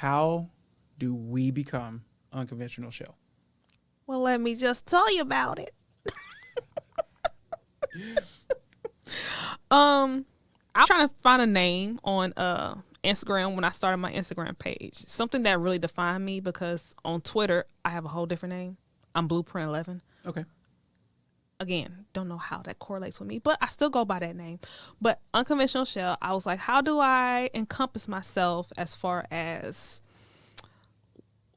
How do we become Unconventional Shell? Well, let me just tell you about it. I'm trying to find a name on Instagram when I started my Instagram page. Something that really defined me, because on Twitter I have a whole different name. I'm Blueprint 11. Okay. Again, don't know how that correlates with me, but I still go by that name. But Unconventional Shell, I was like, how do I encompass myself as far as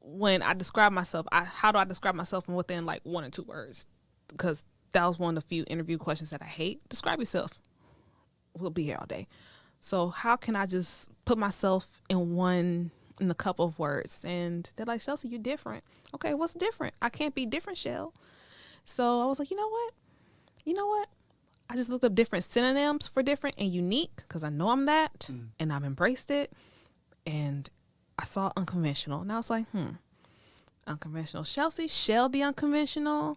when I describe myself? How do I describe myself within like 1 or 2 words? Because that was one of the few interview questions that I hate. Describe yourself. We'll be here all day. So how can I just put myself in a couple of words? And they're like, Chelsea, you're different. Okay, what's different? I can't be different, Shell. So I was like, you know what? I just looked up different synonyms for different and unique, because I know I'm that, and I've embraced it. And I saw unconventional, and I was like, unconventional Chelsea, Shell the unconventional.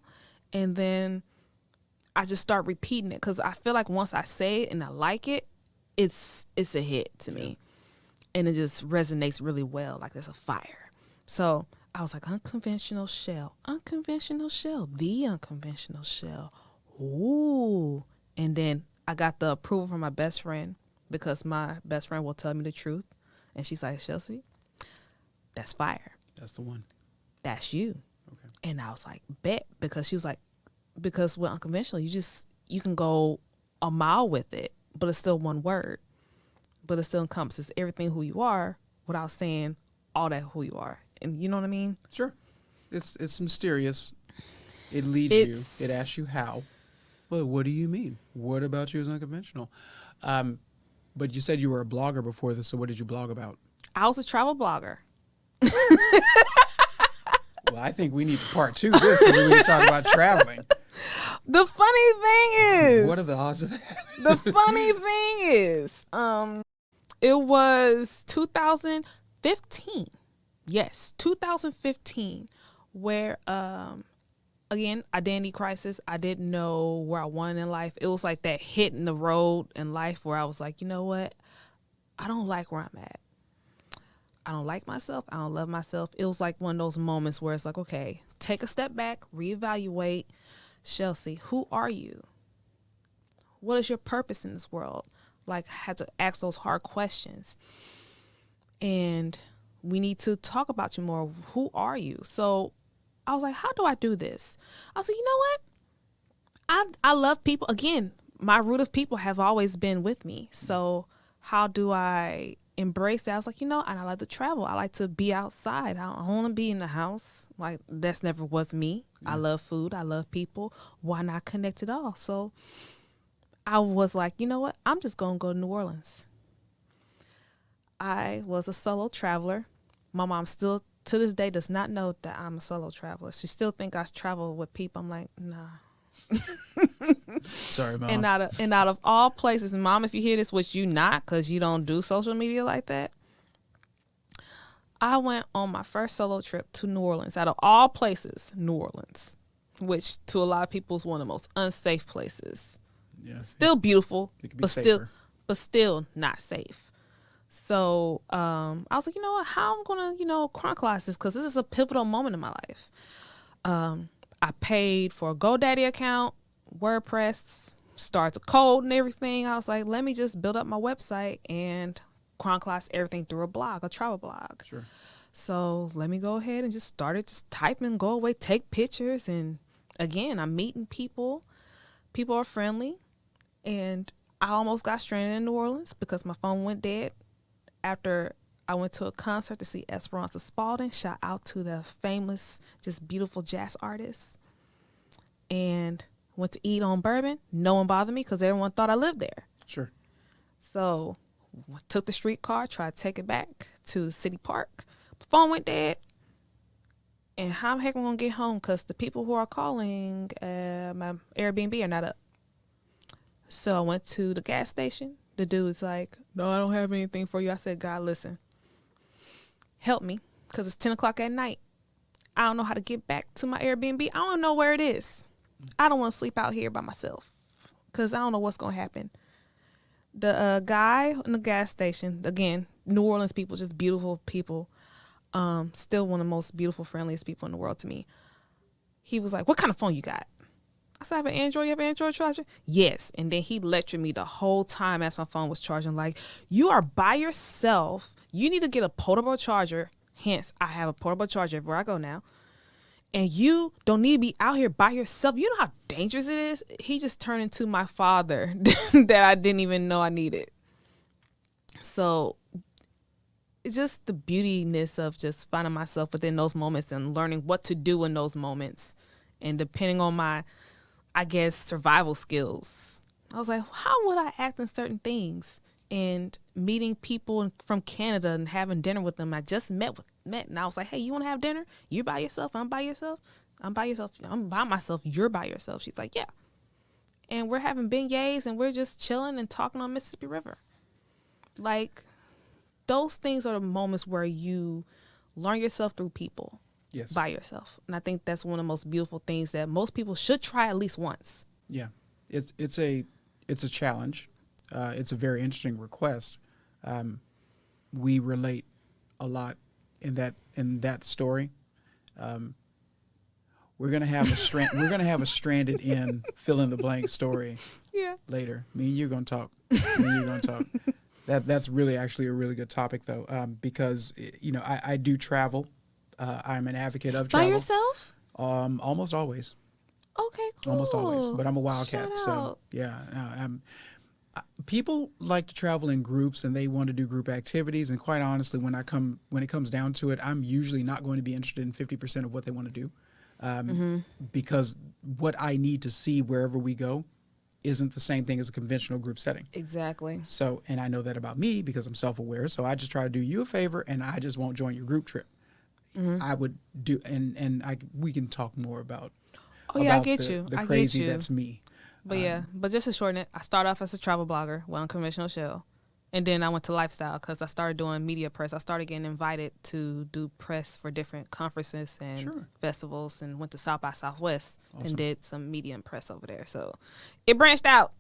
And then I just start repeating it, because I feel like once I say it and I like it, it's a hit to me. And it just resonates really well, like there's a fire. So I was like, Unconventional Shell, Unconventional Shell, the Unconventional Shell. Ooh. And then I got the approval from my best friend, because my best friend will tell me the truth. And she's like, Chelsea, that's fire. That's the one. That's you. Okay. And I was like, bet. Because she was like, because with unconventional, you can go a mile with it, but it's still one word. But it still encompasses everything who you are without saying all that who you are. And you know what I mean? Sure. It's mysterious. It leads you. It asks you how. Well, what do you mean? What about you is unconventional? But you said you were a blogger before this, so what did you blog about? I was a travel blogger. Well, I think we need to part 2 this, so we need to talk about traveling. The funny thing is... What are the odds of that? The funny thing is, it was 2015. Yes, 2015, where, again, identity crisis. I didn't know where I wanted in life. It was like that hit in the road in life where I was like, you know what? I don't like where I'm at. I don't like myself. I don't love myself. It was like one of those moments where it's like, okay, take a step back, reevaluate. Chelsea, who are you? What is your purpose in this world? Like, I had to ask those hard questions. And we need to talk about you more. Who are you? So I was like, how do I do this? I was like, you know what? I love people. Again, my root of people have always been with me. So how do I embrace that? I was like, and I like to travel. I like to be outside. I don't want to be in the house. Like, that's never was me. I love food. I love people. Why not connect it all? So I was like, you know what? I'm just going to go to New Orleans. I was a solo traveler. My mom still, to this day, does not know that I'm a solo traveler. She still think I travel with people. I'm like, nah. Sorry, Mom. And out of all places, Mom, if you hear this, which you not, because you don't do social media like that, I went on my first solo trip to New Orleans. Out of all places, New Orleans, which to a lot of people is one of the most unsafe places. Yeah, still beautiful, it could be but safer. still not safe. So I was like, you know what? How I'm gonna chronicleize this, because this is a pivotal moment in my life. I paid for a GoDaddy account, WordPress, start to code and everything. I was like, let me just build up my website and chronicleize everything through a blog, a travel blog. Sure. So let me go ahead and just started just typing, go away, take pictures. And again, I'm meeting people. People are friendly. And I almost got stranded in New Orleans because my phone went dead after I went to a concert to see Esperanza Spalding. Shout out to the famous, just beautiful jazz artist. And went to eat on Bourbon. No one bothered me because everyone thought I lived there. Sure. So took the streetcar, tried to take it back to the city park. The phone went dead. And how the heck am I going to get home? Because the people who are calling my Airbnb are not up. So I went to the gas station. The dude's like, no, I don't have anything for you. I said, God, listen, help me, because it's 10 o'clock at night. I don't know how to get back to my Airbnb. I don't know where it is. I don't want to sleep out here by myself because I don't know what's going to happen. The guy in the gas station, again, New Orleans people, just beautiful people. Still one of the most beautiful, friendliest people in the world to me. He was like, what kind of phone you got? I said, I have an Android. You have an Android charger? Yes. And then he lectured me the whole time as my phone was charging. Like, you are by yourself. You need to get a portable charger. Hence, I have a portable charger everywhere I go now. And you don't need to be out here by yourself. You know how dangerous it is? He just turned into my father that I didn't even know I needed. So it's just the beautiness of just finding myself within those moments and learning what to do in those moments. And depending on my, I guess, survival skills, I was like, how would I act in certain things? And meeting people from Canada and having dinner with them. I just met, and I was like, hey, you want to have dinner? You by yourself? I'm by yourself? I'm by yourself. I'm by myself. You're by yourself. She's like, yeah. And we're having beignets and we're just chilling and talking on Mississippi River. Like, those things are the moments where you learn yourself through people. Yes. By yourself. And I think that's one of the most beautiful things that most people should try at least once. Yeah. It's a challenge. It's a very interesting request. We relate a lot in that story. We're gonna have a stranded in fill in the blank story. Yeah. Later, me and you're gonna talk. That's really actually a really good topic though, because I do travel. I'm an advocate of travel. By yourself? Almost always. Okay, cool. Almost always, but I'm a wildcat, Shout so out. yeah. People like to travel in groups and they want to do group activities. And quite honestly, when it comes down to it, I'm usually not going to be interested in 50% of what they want to do, because what I need to see wherever we go isn't the same thing as a conventional group setting. Exactly. So, and I know that about me because I'm self-aware. So I just try to do you a favor and I just won't join your group trip. I would do, we can talk more about. Oh yeah, I get you. The I crazy get you. that's me. But but just to shorten it, I started off as a travel blogger with Unconventional Shell. And then I went to lifestyle because I started doing media press. I started getting invited to do press for different conferences and festivals, and went to South by Southwest and did some media and press over there. So it branched out.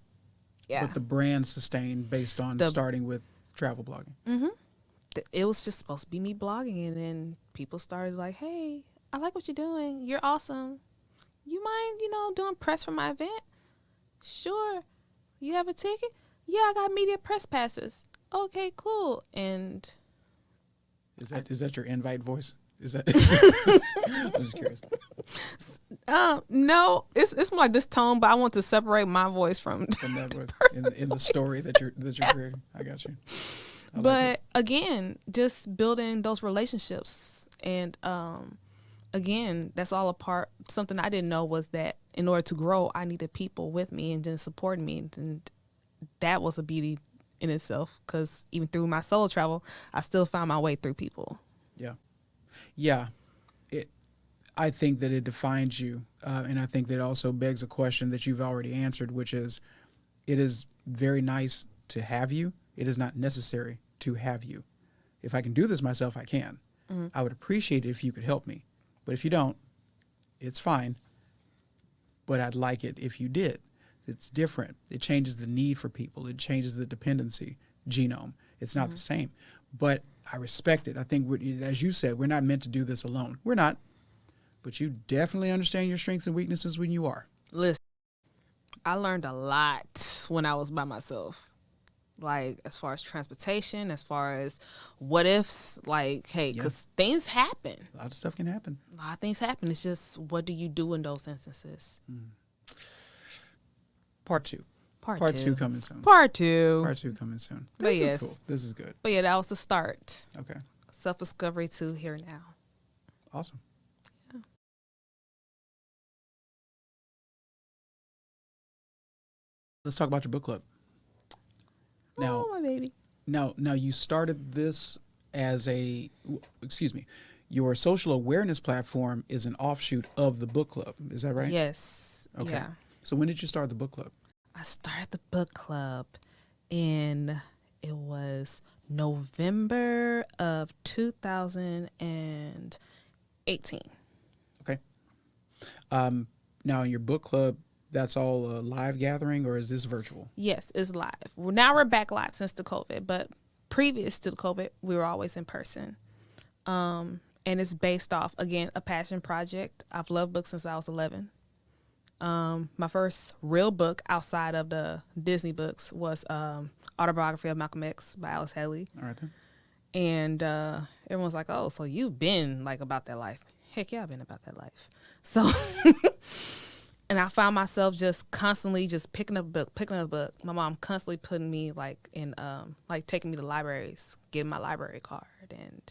Yeah. But the brand sustained based on starting with travel blogging. Mm-hmm. It was just supposed to be me blogging, and then people started like, hey, I like what you're doing. You're awesome. You mind, doing press for my event? Sure. You have a ticket? Yeah, I got media press passes. Okay, cool. And is that your invite voice? Is that? I'm just curious. No, it's more like this tone, but I want to separate my voice from that voice in the story that you're creating. I got you. But again, just building those relationships, and again, that's all a part. Something I didn't know was that in order to grow, I needed people with me and just supporting me, and that was a beauty in itself. Because even through my solo travel, I still found my way through people. Yeah. I think that it defines you, and I think that it also begs a question that you've already answered, which is, it is very nice to have you. It is not necessary to have you. If I can do this myself, I can. I would appreciate it if you could help me. But if you don't, it's fine. But I'd like it if you did. It's different. It changes the need for people. It changes the dependency genome. It's not the same. But I respect it. I think, as you said, we're not meant to do this alone. We're not. But you definitely understand your strengths and weaknesses when you are. Listen, I learned a lot when I was by myself. Like, as far as transportation, as far as what ifs, like, hey, because things happen. A lot of stuff can happen. A lot of things happen. It's just, what do you do in those instances? Part two. Part two coming soon. Part two coming soon. But This is cool. This is good. But yeah, that was the start. Okay. Self-discovery to here now. Awesome. Yeah. Let's talk about your book club. Now, my baby. Now you started this as your social awareness platform is an offshoot of the book club. Is that right? Yes. Okay. Yeah. So when did you start the book club? I started the book club it was November of 2018. Okay. Now in your book club, that's all a live gathering, or is this virtual? Yes, it's live. Now we're back live since the COVID, but previous to the COVID, we were always in person. And it's based off, again, a passion project. I've loved books since I was 11. My first real book outside of the Disney books was Autobiography of Malcolm X by Alice Haley. All right then. And everyone's like, oh, so you've been like about that life. Heck yeah, I've been about that life. So, and I found myself just constantly just picking up a book. My mom constantly putting me like in, like taking me to libraries, getting my library card and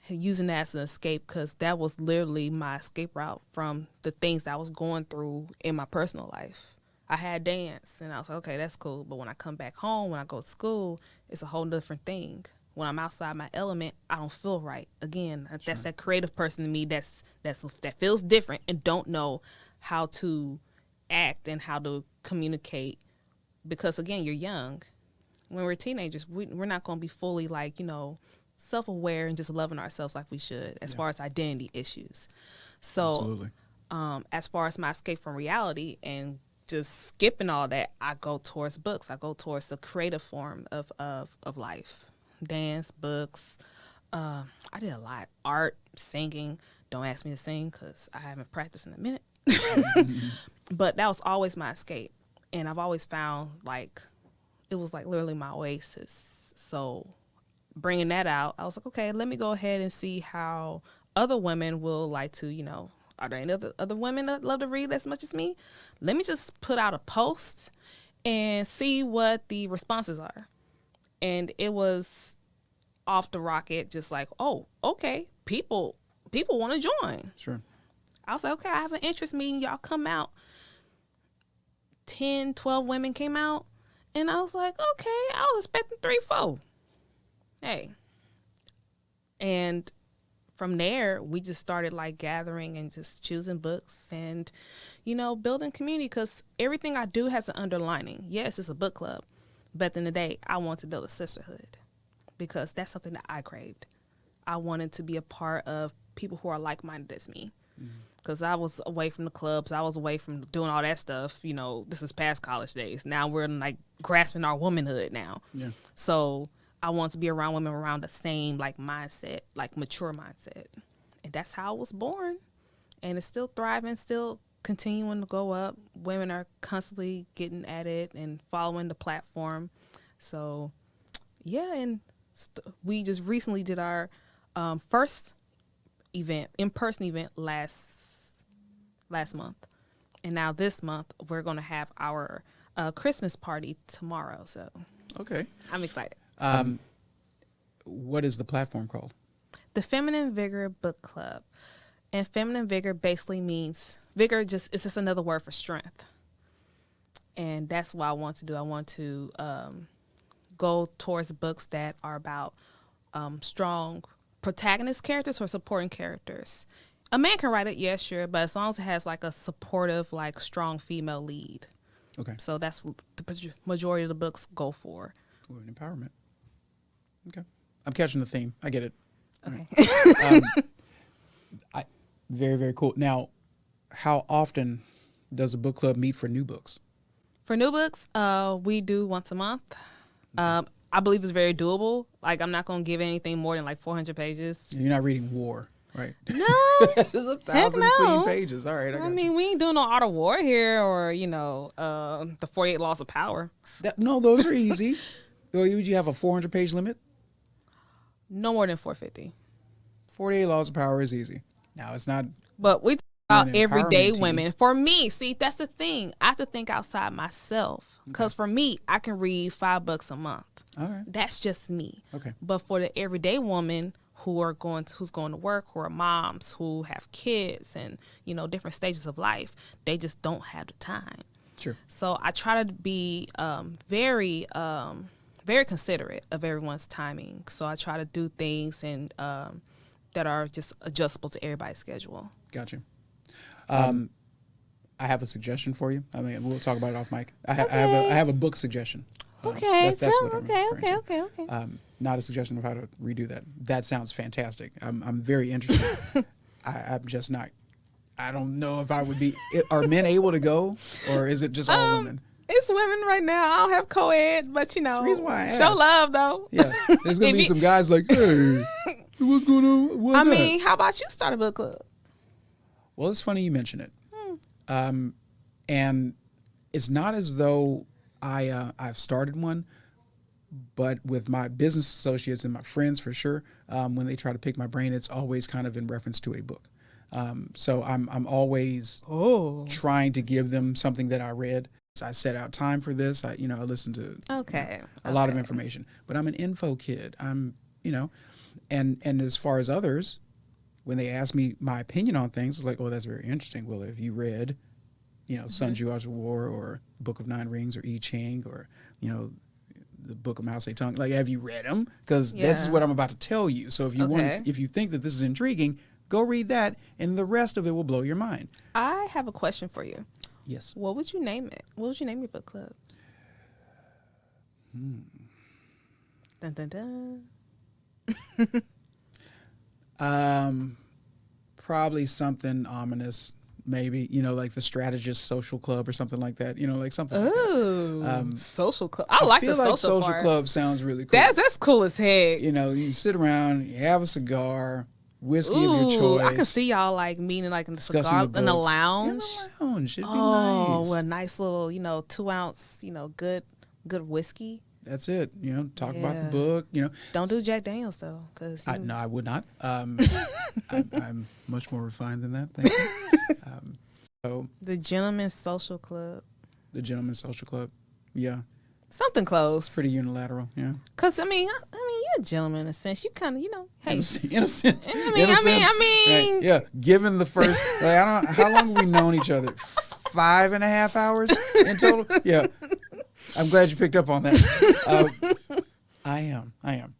using that as an escape, because that was literally my escape route from the things that I was going through in my personal life. I had dance and I was like, okay, that's cool. But when I come back home, when I go to school, it's a whole different thing. When I'm outside my element, I don't feel right. Again, that's that creative person in me that feels different and don't know how to act and how to communicate. Because again, you're young. When we're teenagers, we're not going to be fully like, self-aware and just loving ourselves like we should as far as identity issues. So Absolutely. As far as my escape from reality and just skipping all that, I go towards books. I go towards the creative form of life. Dance, books. I did a lot. Art, singing. Don't ask me to sing because I haven't practiced in a minute. But that was always my escape. And I've always found like it was like literally my oasis. So bringing that out, I was like, okay, let me go ahead and see how other women will like to, are there any other women that love to read as much as me? Let me just put out a post and see what the responses are. And it was off the rocket, just like, oh, okay, people want to join. Sure. I was like, okay, I have an interest meeting. Y'all come out. 10, 12 women came out. And I was like, okay, I was expecting 3, 4. Hey. And from there, we just started like gathering and just choosing books and, building community, because everything I do has an underlining. Yes, it's a book club. But at the end of the day, I want to build a sisterhood because that's something that I craved. I wanted to be a part of people who are like-minded as me. Because I was away from the clubs. I was away from doing all that stuff. This is past college days. Now we're like grasping our womanhood now. Yeah. So I want to be around women around the same like mindset, like mature mindset. And that's how I was born. And it's still thriving, still continuing to go up. Women are constantly getting at it and following the platform. So, yeah, and we just recently did our first in-person event last month. And now this month, we're going to have our Christmas party tomorrow. So, okay, I'm excited. What is the platform called? The Feminine Vigor Book Club. And feminine vigor basically means vigor. It's just another word for strength. And that's what I want to do. I want to go towards books that are about strong protagonist characters or supporting characters. A man can write it, yeah, sure, but as long as it has like a supportive, like strong female lead. Okay. So that's what the majority of the books go for. Ooh, an empowerment. Okay. I'm catching the theme. I get it. Okay. Very, very cool. Now, how often does a book club meet for new books? For new books, we do once a month. Okay. I believe it's very doable. Like, I'm not going to give anything more than like 400 pages. You're not reading War, right? No. There's 1,000 clean pages. All right. I mean, we ain't doing no Art of War here or, the 48 Laws of Power. No, those are easy. Would you have a 400-page limit? No more than 450. 48 Laws of Power is easy. Now, it's not. But we talk about everyday women. For me, see, that's the thing. I have to think outside myself. Because for me, I can read 5 books a month. All right. That's just me. Okay. But for the everyday woman who's going to work, who are moms, who have kids and, different stages of life, they just don't have the time. Sure. So I try to be very considerate of everyone's timing. So I try to do things and that are just adjustable to everybody's schedule. Gotcha. I have a suggestion for you. I mean, we'll talk about it off mic. I have a book suggestion. Okay. Okay. Not a suggestion of how to redo that. That sounds fantastic. I'm very interested. I'm just not. I don't know if I would be. Are men able to go, or is it just all women? It's women right now. I don't have co-ed, but That's the reason why I show asked. love though. Yeah, there's gonna be some guys like, hey. What's going on? Why I not? mean, how about you start a book club? Well, it's funny you mention it. And it's not as though I've started one, but with my business associates and my friends for sure, when they try to pick my brain, it's always kind of in reference to a book. So I'm always trying to give them something that I read. I set out time for this. I listen to a lot of information, but I'm an info kid. And as far as others, when they ask me my opinion on things, it's like, oh, that's very interesting. Well, if you read, Sun Tzu Art of War or Book of Nine Rings or I Ching or, the Book of Mao Zedong, like, have you read them? Because this is what I'm about to tell you. So if you think that this is intriguing, go read that, and the rest of it will blow your mind. I have a question for you. Yes. What would you name it? What would you name your book club? Dun, dun, dun. Probably something ominous, maybe, like the Strategist Social Club or something like that, like something like that. Social club. I like the social like social part. club sounds really cool. That's cool as heck. You sit around, you have a cigar, whiskey of your choice. I can see y'all like meeting like in the cigar in the lounge. In the lounge. It'd be nice. nice. With a nice little, 2-ounce, good whiskey. That's it. Talk about the book. Don't do Jack Daniels though, because no, I would not. I'm much more refined than that. Thank you. So the Gentleman's Social Club. The Gentleman's Social Club. Yeah. Something close. It's pretty unilateral. Yeah. Cause I mean, you're a gentleman in a sense. You kind of, hey. In a sense. I mean. Right. Yeah. Given the first, I don't know, how long have we known each other? 5.5 hours in total. Yeah. I'm glad you picked up on that. I am.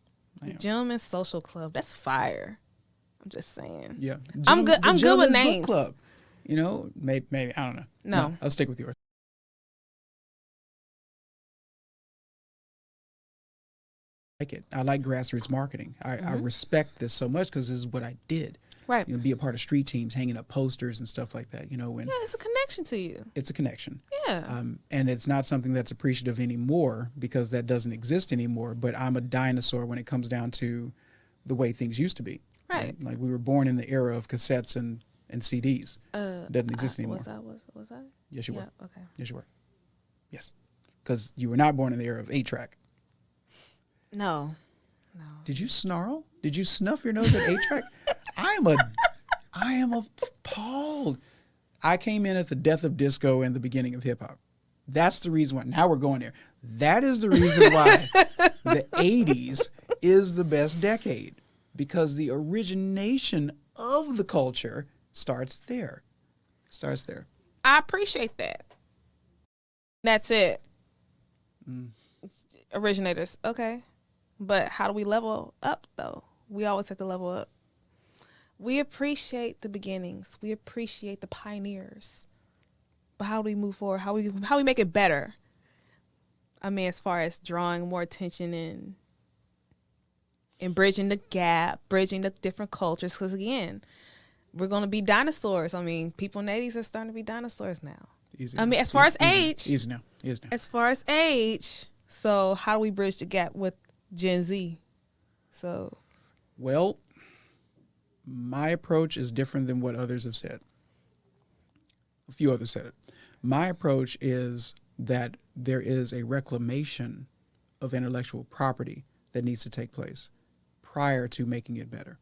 Gentleman's Social Club. That's fire. I'm just saying. Yeah. I'm good with names. Book club. Maybe I don't know. No. I'll stick with yours. I like grassroots marketing. I respect this so much because this is what I did. Right. Be a part of street teams, hanging up posters and stuff like that. It's a connection to you. It's a connection. Yeah. And it's not something that's appreciative anymore because that doesn't exist anymore. But I'm a dinosaur when it comes down to the way things used to be. Right. Like we were born in the era of cassettes and CDs. It doesn't exist anymore. Was I? Yes, you were. Okay. Yes, you were. Yes. Because you were not born in the era of 8-track. No. Did you snarl? Did you snuff your nose at 8-track? I am appalled. I came in at the death of disco and the beginning of hip hop. That's the reason why. Now we're going there. That is the reason why the 80s is the best decade, because the origination of the culture starts there. I appreciate that. That's it. Originators. Okay. But how do we level up, though? We always have to level up. We appreciate the beginnings. We appreciate the pioneers. But how do we move forward? How we make it better? I mean, as far as drawing more attention and bridging the gap, bridging the different cultures. Because, again, we're going to be dinosaurs. I mean, people in the 80s are starting to be dinosaurs now. Easy. I mean, as far as age. Easy now. As far as age. So how do we bridge the gap with Gen Z? Well, my approach is different than what others have said. A few others said it. My approach is that there is a reclamation of intellectual property that needs to take place prior to making it better.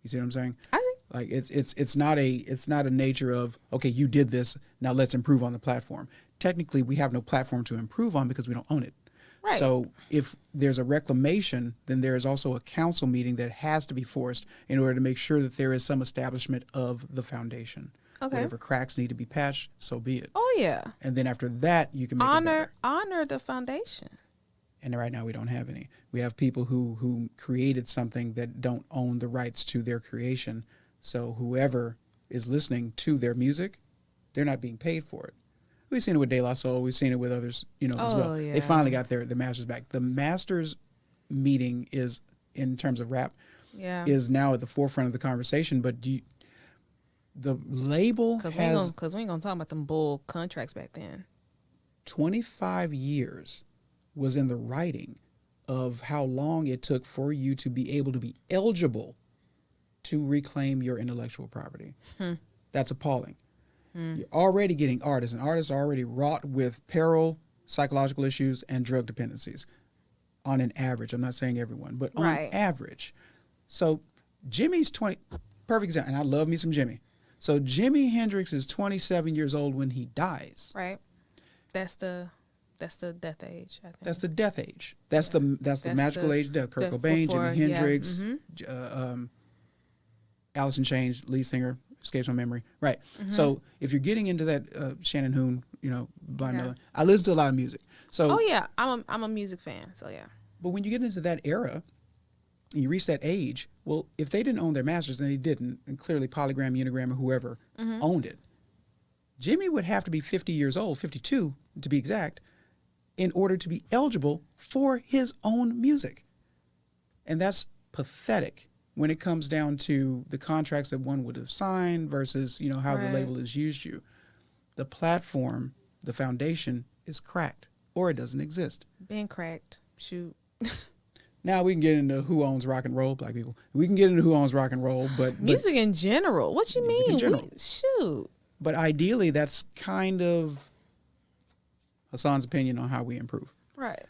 You see what I'm saying? I think. Like it's not a nature of, okay, you did this, now let's improve on the platform. Technically, we have no platform to improve on because we don't own it. Right. So if there's a reclamation, then there is also a council meeting that has to be forced in order to make sure that there is some establishment of the foundation. Okay. Whatever cracks need to be patched, so be it. Oh, yeah. And then after that, you can make it better. Honor the foundation. And right now we don't have any. We have people who created something that don't own the rights to their creation. So whoever is listening to their music, they're not being paid for it. We've seen it with De La Soul. We've seen it with others, as well. Yeah. They finally got the masters back. The masters meeting is, in terms of rap, is now at the forefront of the conversation. But the label has... Because we ain't going to talk about them bull contracts back then. 25 years was in the writing of how long it took for you to be able to be eligible to reclaim your intellectual property. That's appalling. You're already getting artists, and artists are already wrought with peril, psychological issues, and drug dependencies on an average. I'm not saying everyone, but on average. So Jimmy's 20, perfect example, and I love me some Jimmy. So Jimi Hendrix is 27 years old when he dies. Right. That's the death age, I think. That's the death age. That's the magical age of death. Kurt Cobain, Jimi Hendrix, Alice in Chains, lead singer, escapes my memory. Right. So if you're getting into that Shannon Hoon, Blind Melon, I listen to a lot of music. So I'm a music fan. So yeah. But when you get into that era, and you reach that age, well, if they didn't own their masters, then they didn't, and clearly Polygram, Unigram, or whoever owned it. Jimmy would have to be 50 years old, 52 to be exact, in order to be eligible for his own music. And that's pathetic when it comes down to the contracts that one would have signed versus, how the label has used you. The platform, the foundation is cracked, or it doesn't exist. Been cracked. Shoot. Now we can get into who owns rock and roll, black people. We can get into who owns rock and roll, but music in general. What you mean? In general. Shoot. But ideally, that's kind of Hassan's opinion on how we improve. Right.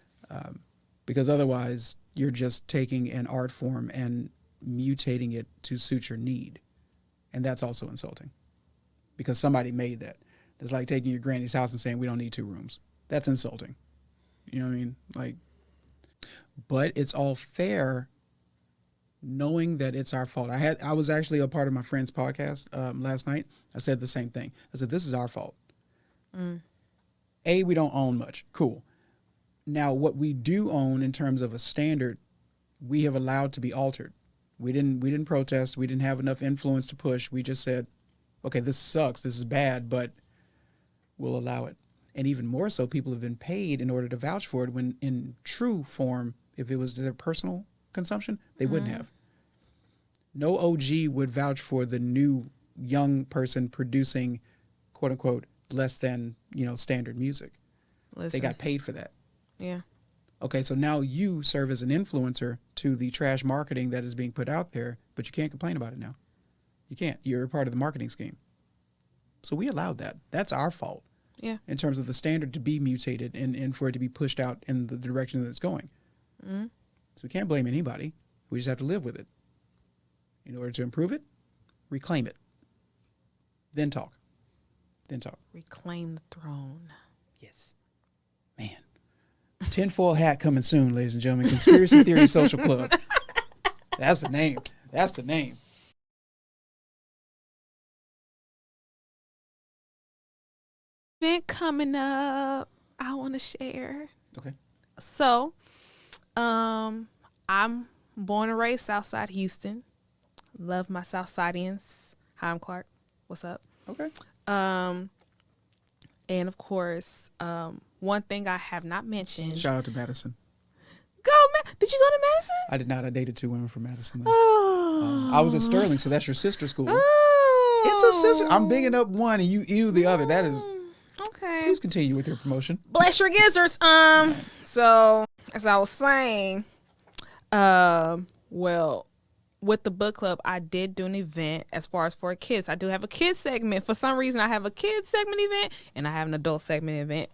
Because otherwise, you're just taking an art form and mutating it to suit your need. And that's also insulting. Because somebody made that. It's like taking your granny's house and saying, we don't need 2 rooms. That's insulting. You know what I mean? But it's all fair knowing that it's our fault. I was actually a part of my friend's podcast last night. I said the same thing. I said, this is our fault. We don't own much. Cool. Now, what we do own in terms of a standard, we have allowed to be altered. We didn't protest. We didn't have enough influence to push. We just said, okay, this sucks. This is bad, but we'll allow it. And even more so, people have been paid in order to vouch for it when in true form, if it was their personal consumption, they wouldn't have. No OG would vouch for the new young person producing, quote unquote, less than, standard music. Listen. They got paid for that. Yeah. Okay, so now you serve as an influencer to the trash marketing that is being put out there, but you can't complain about it now. You can't. You're a part of the marketing scheme. So we allowed that. That's our fault. Yeah. In terms of the standard to be mutated and for it to be pushed out in the direction that it's going. So we can't blame anybody. We just have to live with it. In order to improve it, reclaim it. Then talk. Reclaim the throne. Yes. Man. Tinfoil hat coming soon, ladies and gentlemen. Conspiracy Theory Social Club. That's the name. Event coming up. I want to share. Okay. So, I'm born and raised Southside Houston. Love my Southsidians. Hi, I'm Clark. What's up? Okay. And of course, one thing I have not mentioned. Shout out to Madison. Did you go to Madison? I did not. I dated 2 women from Madison. Oh. I was at Sterling, so that's your sister school. Oh. It's a sister. I'm bigging up one and you the other. That is. Okay. Please continue with your promotion. Bless your gizzards. So as I was saying, well, with the book club, I did do an event as far as for kids. I do have a kids segment. For some reason, I have a kids segment event and I have an adult segment event.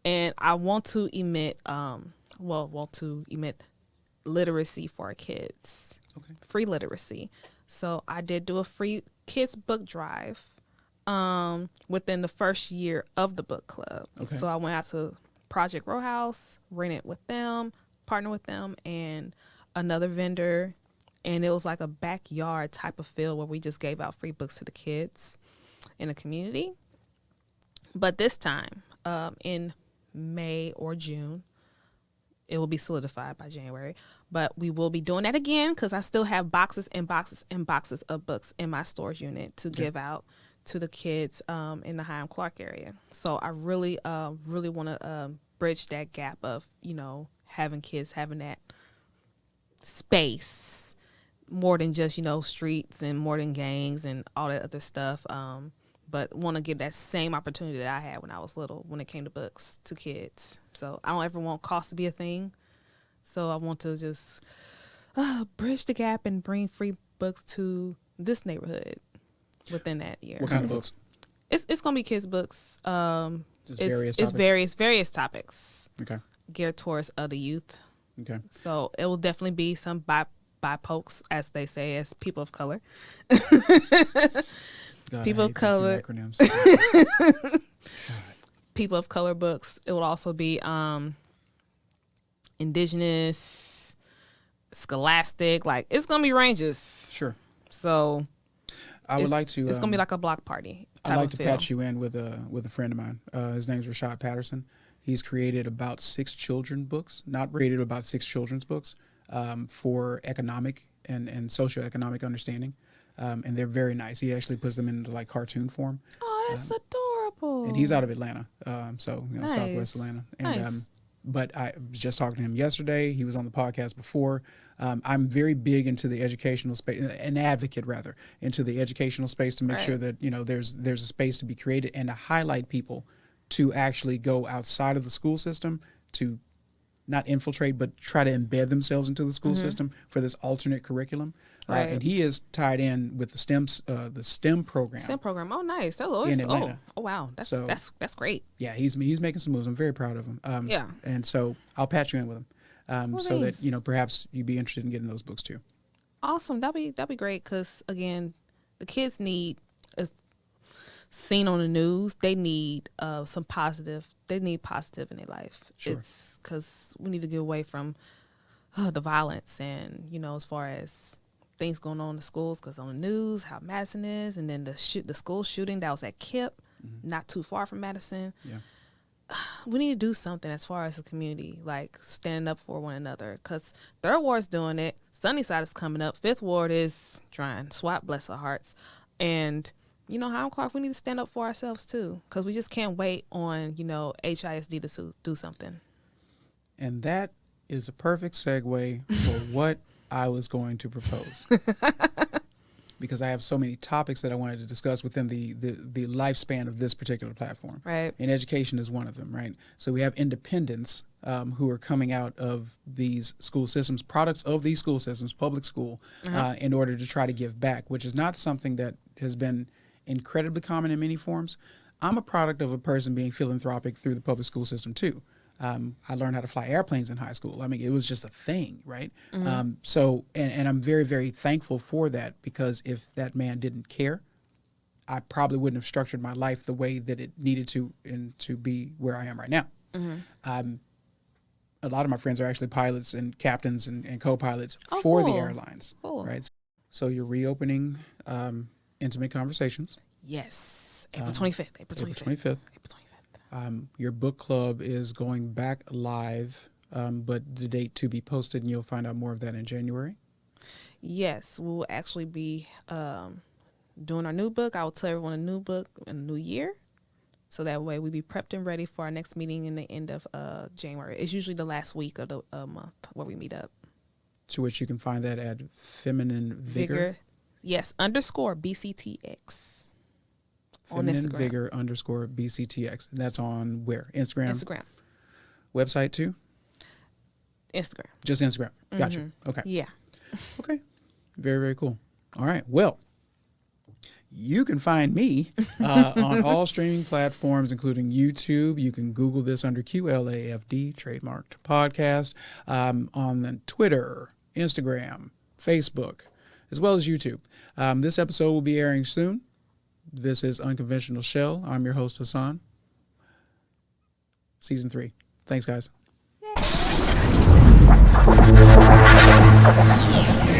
And I want to emit, literacy for our kids. Okay. Free literacy. So I did do a free kids book drive within the first year of the book club. Okay. So I went out to Project Row House, rented with them, partnered with them, and another vendor. And it was like a backyard type of feel where we just gave out free books to the kids in the community. But this time, in May or June, it will be solidified by January. But we will be doing that again because I still have boxes and boxes and boxes of books in my storage unit to give out to the kids in the Higham Clark area. So I really want to bridge that gap of, having kids having that space. More than just, streets and more than gangs and all that other stuff. But want to give that same opportunity that I had when I was little when it came to books to kids. So I don't ever want cost to be a thing. So I want to just bridge the gap and bring free books to this neighborhood within that year. What kind of books? It's gonna be kids' books. Just various it's topics? various topics. Okay. Geared towards other youth. Okay. So it will definitely be some BIPOCs, as they say, as people of color. God, People I of hate color. these new acronyms. People of color books. It will also be indigenous, scholastic. Like, it's gonna be ranges. Sure. So I would like to. It's gonna be like a block party. I'd like to patch you in with a friend of mine. His name's Rashad Patterson. He's created about 6 children's books, for economic and socioeconomic understanding. And they're very nice. He actually puts them into like cartoon form. Oh, that's adorable. And he's out of Atlanta, so Nice. Southwest Atlanta. And Nice. but I was just talking to him yesterday. He was on the podcast before. I'm very big into the educational space, an advocate rather, into the educational space to make Right. sure that there's a space to be created and to highlight people to actually go outside of the school system to not infiltrate, but try to embed themselves into the school system for this alternate curriculum. Right. And he is tied in with the STEM program. STEM program. Oh, nice. That's In Atlanta. Oh, wow. That's So- that's great. Yeah, he's making some moves. I'm very proud of him. Yeah. And so I'll patch you in with him, Well, so thanks. that perhaps you'd be interested in getting those books too. Awesome. That'd be great because again, the kids need is seen on the news. They need some positive. They need positive in their life. Sure. It's because we need to get away from the violence and as far as things going on in the schools. Because on the news, how Madison is, and then the school shooting that was at Kip, not too far from Madison. Yeah. We need to do something as far as a community, like standing up for one another. Because Third Ward's doing it. Sunnyside is coming up. Fifth Ward is trying. SWAT, bless our hearts. And, Highland Clark, we need to stand up for ourselves, too. Because we just can't wait on, HISD to do something. And that is a perfect segue for what I was going to propose. Because I have so many topics that I wanted to discuss within the lifespan of this particular platform. Right. And education is one of them, right? So we have independents who are coming out of these school systems, products of these school systems, public school, in order to try to give back, which is not something that has been incredibly common in many forms. I'm a product of a person being philanthropic through the public school system too. I learned how to fly airplanes in high school. I mean, it was just a thing, right? So I'm very, very thankful for that, because if that man didn't care, I probably wouldn't have structured my life the way that it needed to, and to be where I am right now. A lot of my friends are actually pilots and captains and co-pilots for the airlines, right? So you're reopening Intimate Conversations. Yes. April 25th. April 25th. Your book club is going back live, but the date to be posted, and you'll find out more of that in January. Yes, we'll actually be doing our new book. I will tell everyone a new book in the new year. So that way we be prepped and ready for our next meeting in the end of January. It's usually the last week of the month where we meet up. To which you can find that at Feminine Vigor. Yes, _BCTX. Feminine Vigor _BCTX. And that's on where? Instagram. Website too? Instagram. Just Instagram. Gotcha. Okay. Yeah. Okay. Very, very cool. All right. Well, you can find me on all streaming platforms, including YouTube. You can Google this under QLAFD, trademarked podcast, on the Twitter, Instagram, Facebook, as well as YouTube. This episode will be airing soon. This is Unconventional Shell. I'm your host, Hassan. Season 3. Thanks, guys. Yay.